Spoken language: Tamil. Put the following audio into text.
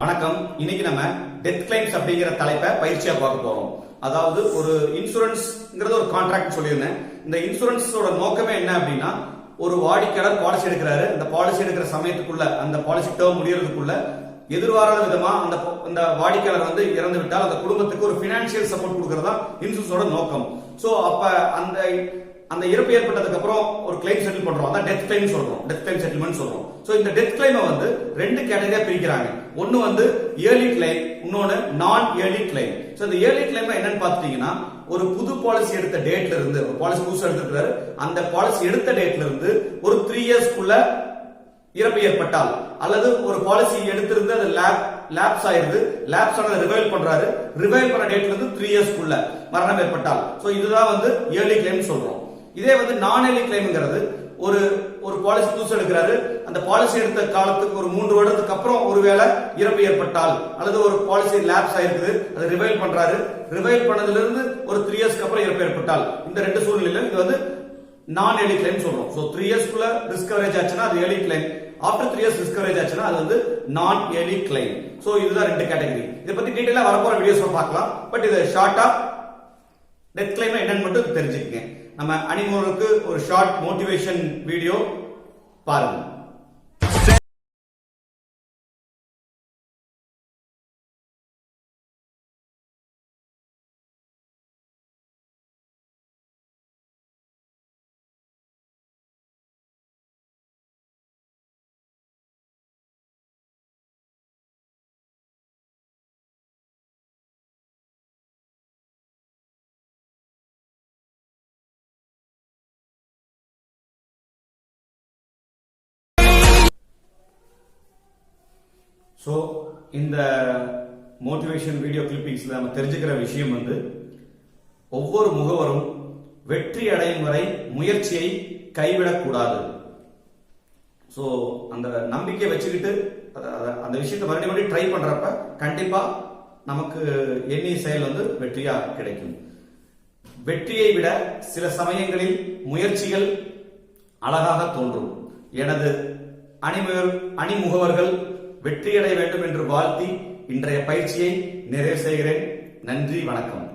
வணக்கம். இன்னைக்கு நம்ம டெத் கிளைம்ஸ் அப்படிங்கிற தலைப்பை பயிற்சியா பார்க்க போறோம். அதாவது ஒரு இன்சூரன்ஸ்ங்கிறது ஒரு கான்ட்ராக்ட் சொல்லியிருந்தேன். இந்த இன்சூரன்ஸோட நோக்கமே என்ன அப்படின்னா, ஒரு வாடிக்கையாளர் பாலிசி எடுக்கிறாரு. அந்த பாலிசி எடுக்கிற சமயத்துக்குள்ள, அந்த பாலிசி டேர்ம் முடியறதுக்குள்ள எதிர்பாராத விதமா அந்த வாடிக்கையாளர் இறந்து விட்டால் அந்த குடும்பத்துக்கு ஒரு பினான்சியல் சப்போர்ட் கொடுக்கறதா இன்சூரன்ஸோட நோக்கம். சோ அப்ப அந்த இறப்பு ஏற்பட்டதுக்கு அப்புறம் ஒரு கிளைம் செட்டில் பண்றோம். அதான் டெத் கிளைம் சொல்றோம், டெத் கிளைம் செட்டில்மெண்ட் சொல்றோம். சோ இந்த டெத் கிளைமை ரெண்டு கேட்டகரியா பிரிக்கிறாங்க. ஒன்னு இயர்லி கிளைம், இன்னொன்னு நான் இயர்லி கிளைம். சோ இந்த இயர்லி கிளைம் என்னன்னு பாத்தீங்கன்னா, ஒரு புது பாலிசி எடுத்த டேட்ல இருந்து, ஒரு பாலிசி புதுசா எடுத்துக்கிறாரு, அந்த பாலிசி எடுத்த டேட்ல இருந்து ஒரு 3 இயர்ஸ்க்குள்ள இறப்பு ஏற்பட்டால், அல்லது ஒரு பாலிசி எடுத்திருந்து அது லேப்ஸ் ஆயிருது, லேப்ஸ் ஆனது ரிவைவ் பண்றாரு, ரிவைவ் பண்ண டேட்ல இருந்து 3 இயர்ஸ்க்குள்ள மரணம் ஏற்பட்டால், சோ இதுதான் இயர்லி கிளைம் சொல்றோம். இதே நான் இயர்லி கிளைம்ங்கிறது, ஒரு பாலிசி புதுசு எடுக்கிறாரு, அந்த பாலிசி எடுத்த காலத்துக்கு ஒரு 3 வருடத்துக்கு அப்புறம் ஒருவேளை இறப்பு ஏற்பட்டால், அல்லது ஒரு பாலிசி லேப்ஸ் ஆயிருக்குது, அது ரிவைவ் பண்றாரு, ரிவைவ் பண்ணதுல இருந்து ஒரு 3 இயர்ஸ்க்கு அப்புறம் இறப்பு ஏற்பட்டால், இந்த ரெண்டு சூழ்நிலையில இது நான் இயர்லி கிளைம் சொல்றோம். சோ 3 இயர்ஸ்க்குள்ள ரிஸ்க் கவரேஜ் ஆச்சுன்னா அது early claim, after 3 years risk coverage ஆச்சுன்னா அது நான் இயர்லி கிளைம். சோ இதுதான் ரெண்டு கேட்டகரி. இதை பத்தி டீடைலா வரப்போற வீடியோஸ்ல பார்க்கலாம். பட் இது ஷார்ட்டா டெத் கிளைம் என்னன்னு மட்டும் தெரிஞ்சுக்கங்க. நம்ம அனிமோருக்கு ஒரு ஷார்ட் மோட்டிவேஷன் வீடியோ பாருங்க. சோ இந்த மோட்டிவேஷன் வீடியோ கிளிப்பிங்ஸ்ல நம்ம தெரிஞ்சுக்கிற விஷயம் ஒவ்வொரு முகவரும் வெற்றி அடையும் வரை முயற்சியை கைவிடக்கூடாது. சோ அந்த நம்பிக்கை வச்சுக்கிட்டு அந்த விஷயத்தை மறுபடியும் ட்ரை பண்றப்ப கண்டிப்பா நமக்கு எண்ணிய செயல் வெற்றியா கிடைக்கும். வெற்றியை விட சில சமயங்களில் முயற்சிகள் அழகாக தோன்றும். எனது அணிமுகவர்கள் வெற்றியடைய வேண்டும் என்று வாழ்த்தி இன்றைய பயிற்சியை நிறைவு செய்கிறேன். நன்றி, வணக்கம்.